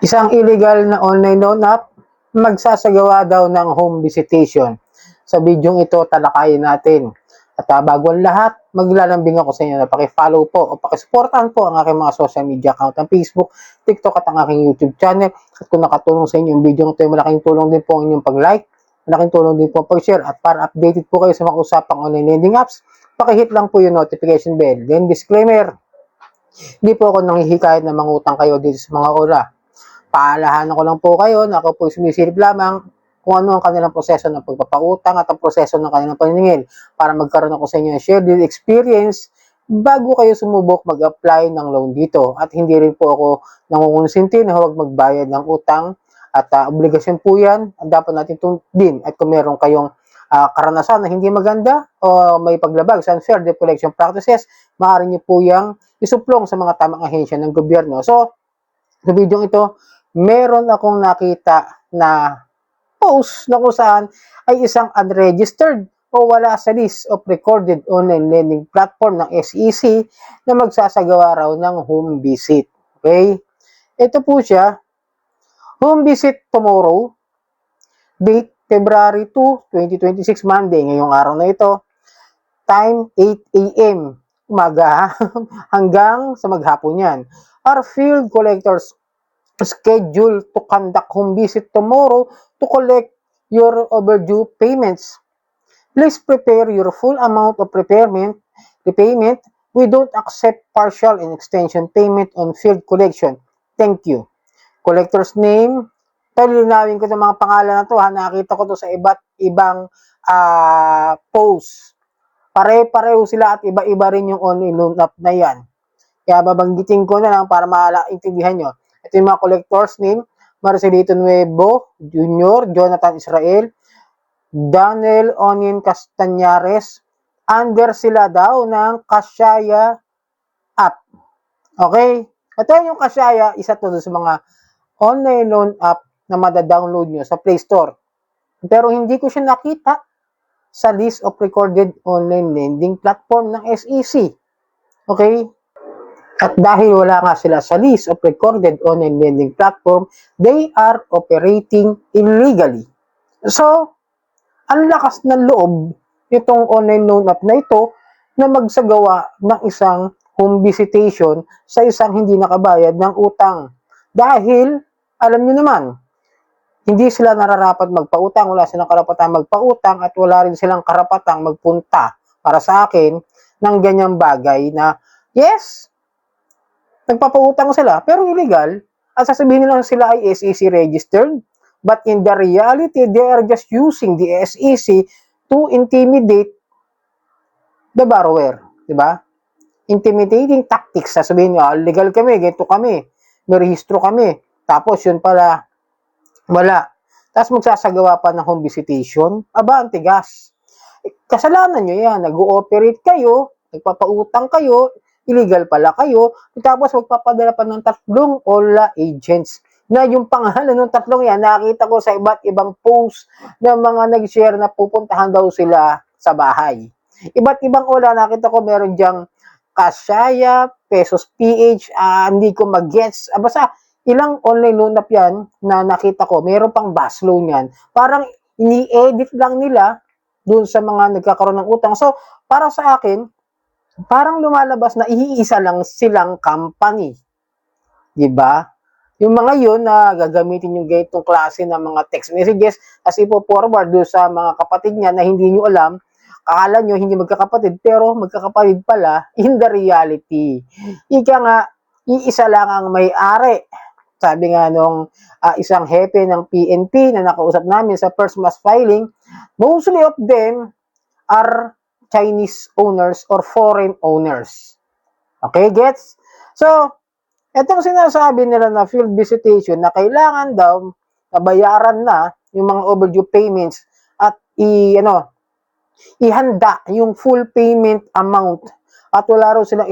Isang illegal na online loan app magsasagawa daw ng home visitation. Sa bidyong ito, talakayin natin. At bago ang lahat, maglalambing ako sa inyo na paki-follow po o paki-supportan po ang aking mga social media account ng Facebook, TikTok at ang aking YouTube channel. At kung nakatulong sa inyo yung video ito, malaking tulong din po ang inyong pag-like, malaking tulong din po ang pag-share. At para updated po kayo sa mga usapang online lending apps, paki-hit lang po yung notification bell. Then disclaimer, hindi po ako nanghihikayat na mangutang kayo dito sa mga oras. Paalahan ko lang po kayo na ako po sumisilip lamang kung ano ang kanilang proseso ng pagpapautang at ang proseso ng kanilang paniningil para magkaroon ako sa inyo ng shared experience bago kayo sumubok mag-apply ng loan dito. At hindi rin po ako nangungonsinti na huwag magbayad ng utang at obligasyon po yan at dapat natin din. At kung meron kayong karanasan na hindi maganda o may paglabag sa unfair debt collection practices, maaari niyo po yung isuplong sa mga tamang ahensya ng gobyerno. So, sa video ito, meron akong nakita na post na kung saan ay isang unregistered o wala sa list of recorded online lending platform ng SEC na magsasagawa raw ng home visit. Okay? Ito po siya, home visit tomorrow, date February 2, 2026, Monday, ngayong araw na ito, time 8 a.m. umaga hanggang sa maghapon yan. Our field collectors scheduled to conduct home visit tomorrow to collect your overdue payments. Please prepare your full amount of repayment. We don't accept partial and extension payment on field collection. Thank you. Collector's name. Linawin ko ng mga pangalan na to. Nakita ko to sa iba't ibang post. Pare-pareho sila at iba-iba rin yung online loan app na yan. Kaya babanggitin ko na lang para maintindihan nyo. Ito yung mga collector's name, Marcelito Nuevo Jr., Jonathan Israel, Daniel Onin Castañares, under sila daw ng Kasyaya app. Okay? Ito yung Kasyaya, isa to sa mga online loan app na madadownload nyo sa Play Store. Pero hindi ko siya nakita sa list of recorded online lending platform ng SEC. Okay? At dahil wala nga sila sa list of recorded online lending platform, they are operating illegally. So, ang lakas ng loob nitong online loan app na ito na magsagawa ng isang home visitation sa isang hindi nakabayad ng utang. Dahil, alam nyo naman, hindi sila nararapat magpautang, wala silang karapatang magpautang at wala rin silang karapatang magpunta para sa akin ng ganyang bagay na, yes, nagpapautang sila, pero illegal, at sasabihin nila sila ay SEC registered, but in the reality, they are just using the SEC to intimidate the borrower, di ba? Intimidating tactics, sasabihin nyo, legal kami, ganito kami, may rehistro kami, tapos yun pala, wala. Tapos magsasagawa pa ng home visitation, aba, ang tigas. Kasalanan nyo yan, nag-ooperate kayo, nagpapautang kayo, illegal pala kayo, tapos magpapadala pa ng 3 OLA agents na yung pangalan ng 3 yan, nakita ko sa iba't ibang post ng mga nag-share na pupuntahan daw sila sa bahay. Iba't ibang OLA, nakita ko meron dyang Kasyaya, Pesos PH, hindi ko mag-gets. Basta ilang online loan app yan na nakita ko, meron pang bus loan yan. Parang ini-edit lang nila doon sa mga nagkakaroon ng utang. So, para sa akin, parang lumalabas na iisa lang silang company. Diba? Yung mga yun na gagamitin yung ganitong klase ng mga text messages kasi po forward doon sa mga kapatid niya na hindi nyo alam, akala nyo hindi magkakapatid, pero magkakapatid pala in the reality. Ika nga, iisa lang ang may-ari. Sabi nga nung isang hepe ng PNP na nakausap namin sa first mass filing, mostly of them are Chinese owners or foreign owners. Okay, gets? So, itong sinasabi nila na field visitation na kailangan daw nabayaran na yung mga overdue payments at ihanda yung full payment amount at wala raw silang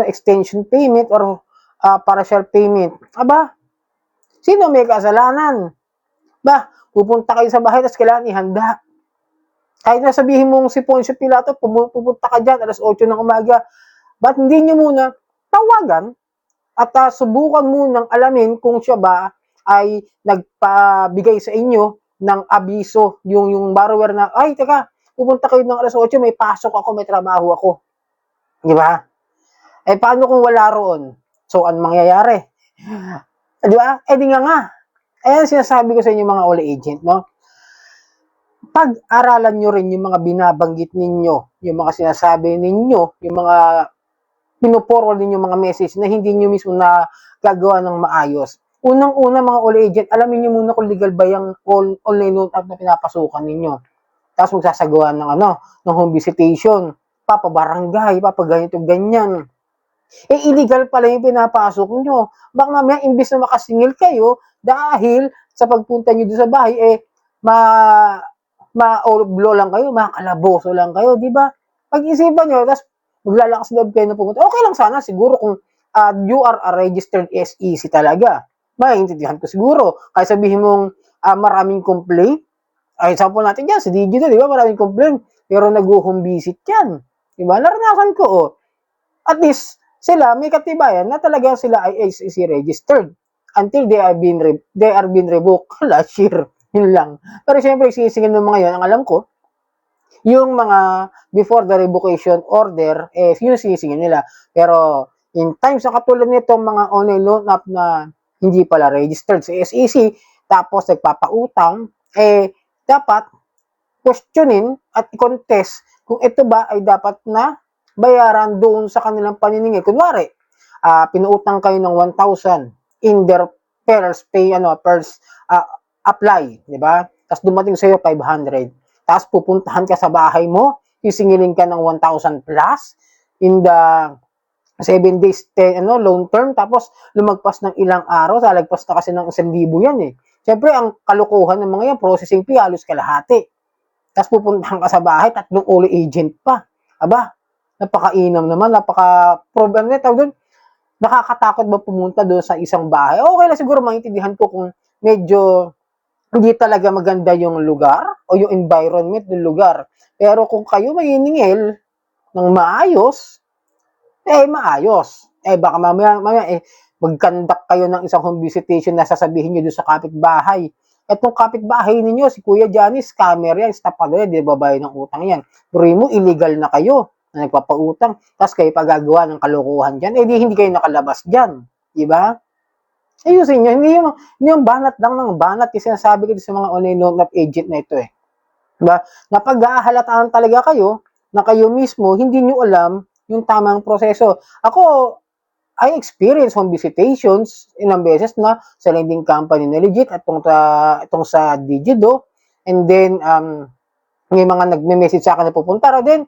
extension payment or partial payment. Aba, sino may kasalanan? Ba, pupunta kayo sa bahay tapos kailangan ihanda. Kahit na sabihin mong si Poncio Pilato, pupunta ka dyan, alas 8 ng umaga, ba't hindi nyo muna tawagan at subukan munang alamin kung siya ba ay nagpabigay sa inyo ng abiso, yung borrower na, ay, teka, pupunta kayo ng alas 8, may pasok ako, may trabaho ako. Di ba? Eh, paano kung wala roon? So, ano mangyayari? Di ba? Eh, di nga. Ayan, sinasabi ko sa inyo mga all agent, no? Pag-aralan nyo rin yung mga binabanggit ninyo, yung mga sinasabi ninyo, yung mga pinuporward ninyo mga message na hindi nyo mismo na gagawa ng maayos. Unang-una mga all agent, alamin nyo muna kung legal ba yung online loan app na pinapasukan ninyo. Tapos magsasagawa ng ng home visitation, papabarangay, papaganito, ganyan. Eh, illegal pala yung pinapasok nyo. Baka mamaya, imbis na makasingil kayo, dahil sa pagpunta nyo doon sa bahay, ma-blow lang kayo, makakalaboso lang kayo, di ba? Pag-isipan nyo, tapos maglalakas loob kayo na pumunta. Okay lang sana, siguro kung you are a registered SEC talaga. Maintindihan ko siguro. Kaya sabihin mong maraming complaint, ay sample natin yan, si Digito, di ba? Maraming complaint, pero nag-home visit yan. Di ba? Naranasan ko, oh. At least, sila may katibayan na talaga sila ay SEC registered until they are being revoked last year. Yun lang. Pero syempre, sisingin ng mga yun, ang alam ko, yung mga before the revocation order, yun sisingin nila. Pero, in times na katulad nito, mga online loan app na hindi pala registered sa SEC, tapos nagpapautang, dapat questionin at i-contest kung ito ba ay dapat na bayaran doon sa kanilang paniningil. Kunwari, pinuutang kayo ng 1,000 in their first apply, di ba? Tapos dumating sa'yo 500. Tapos pupuntahan ka sa bahay mo, sisingilin ka ng 1,000 plus in the 7 days loan term, tapos lumagpas ng ilang araw, salagpas na kasi ng 1,000 yan eh. Siyempre, ang kalukuhan ng mga yan, processing fee, halos kalahati. Tapos pupuntahan ka sa bahay, 3 all agent pa. Aba, napakainam naman, napaka-problem na tawag doon. Nakakatakot ba pumunta doon sa isang bahay? Okay lang siguro maintindihan ko kung medyo hindi talaga maganda yung lugar o yung environment ng lugar. Pero kung kayo maniningil ng maayos, maayos. Baka mamaya mag-conduct kayo ng isang home visitation na sasabihin nyo doon sa kapitbahay. Etong kapitbahay ninyo, si Kuya Johnny, scammer yan, estafador yan, di ba bayad ng utang yan. Pero mo, illegal na kayo na nagpapautang, tapos kayo pagagawa ng kalokohan dyan, hindi kayo nakalabas dyan. Di ba? Ayusin nyo, hindi yung banat lang ng banat, kasi sinasabi ko sa mga online loan app agent na ito eh. Diba? Na pag-aahalataan talaga kayo, na kayo mismo, hindi nyo alam yung tamang proseso. Ako, I experience home visitations ilang beses na sa lending company na legit at itong sa Digido. And then, may mga nagme-message sa akin na pupunta raw din.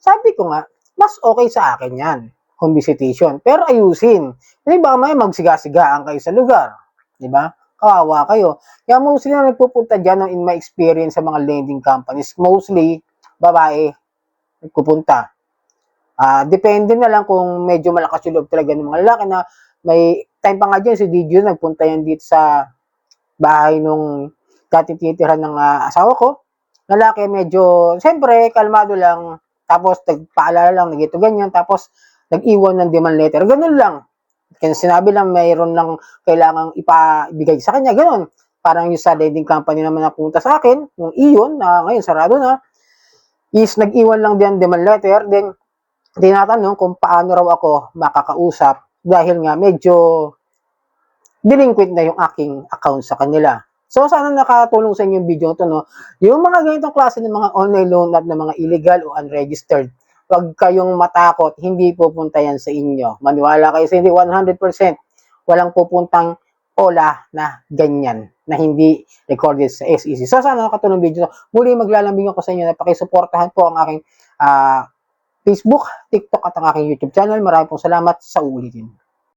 Sabi ko nga, mas okay sa akin yan, home visitation. Pero ayusin. Hindi ba may magsiga-sigaan kayo sa lugar? Di ba? Kawawa kayo. Kaya mostly na nagpupunta dyan, in my experience sa mga lending companies, mostly, babae, nagpupunta. Depende na lang kung medyo malakas yung loob talaga ng mga lalaki na may time pa nga dyan, si Digio nagpunta yan dito sa bahay nung dati titirahan ng asawa ko. Lalaki medyo, siyempre, kalmado lang, tapos nagpaalala lang, nagito ganyan, tapos nag-iwan ng demand letter, ganun lang. Kaya sinabi lang, mayroon lang kailangang ipabigay sa kanya, ganun. Parang yung sa lending company naman na punta sa akin, yung iyon, na ngayon sarado na, is nag-iwan lang din demand letter, then tinatanong kung paano raw ako makakausap dahil nga medyo delinquent na yung aking account sa kanila. So, sana nakatulong sa inyo yung video ito, no? Yung mga ganitong klase ng mga online loan app na mga illegal o unregistered, huwag kayong matakot, hindi pupunta yan sa inyo. Maniwala kayo sa hindi, 100%, walang pupuntang ola na ganyan, na hindi recorded sa SEC. So, sana nakatulong video ito. Muli maglalambing ako sa inyo na pakisuportahan po ang aking Facebook, TikTok at ang aking YouTube channel. Maraming pong salamat sa uulitin.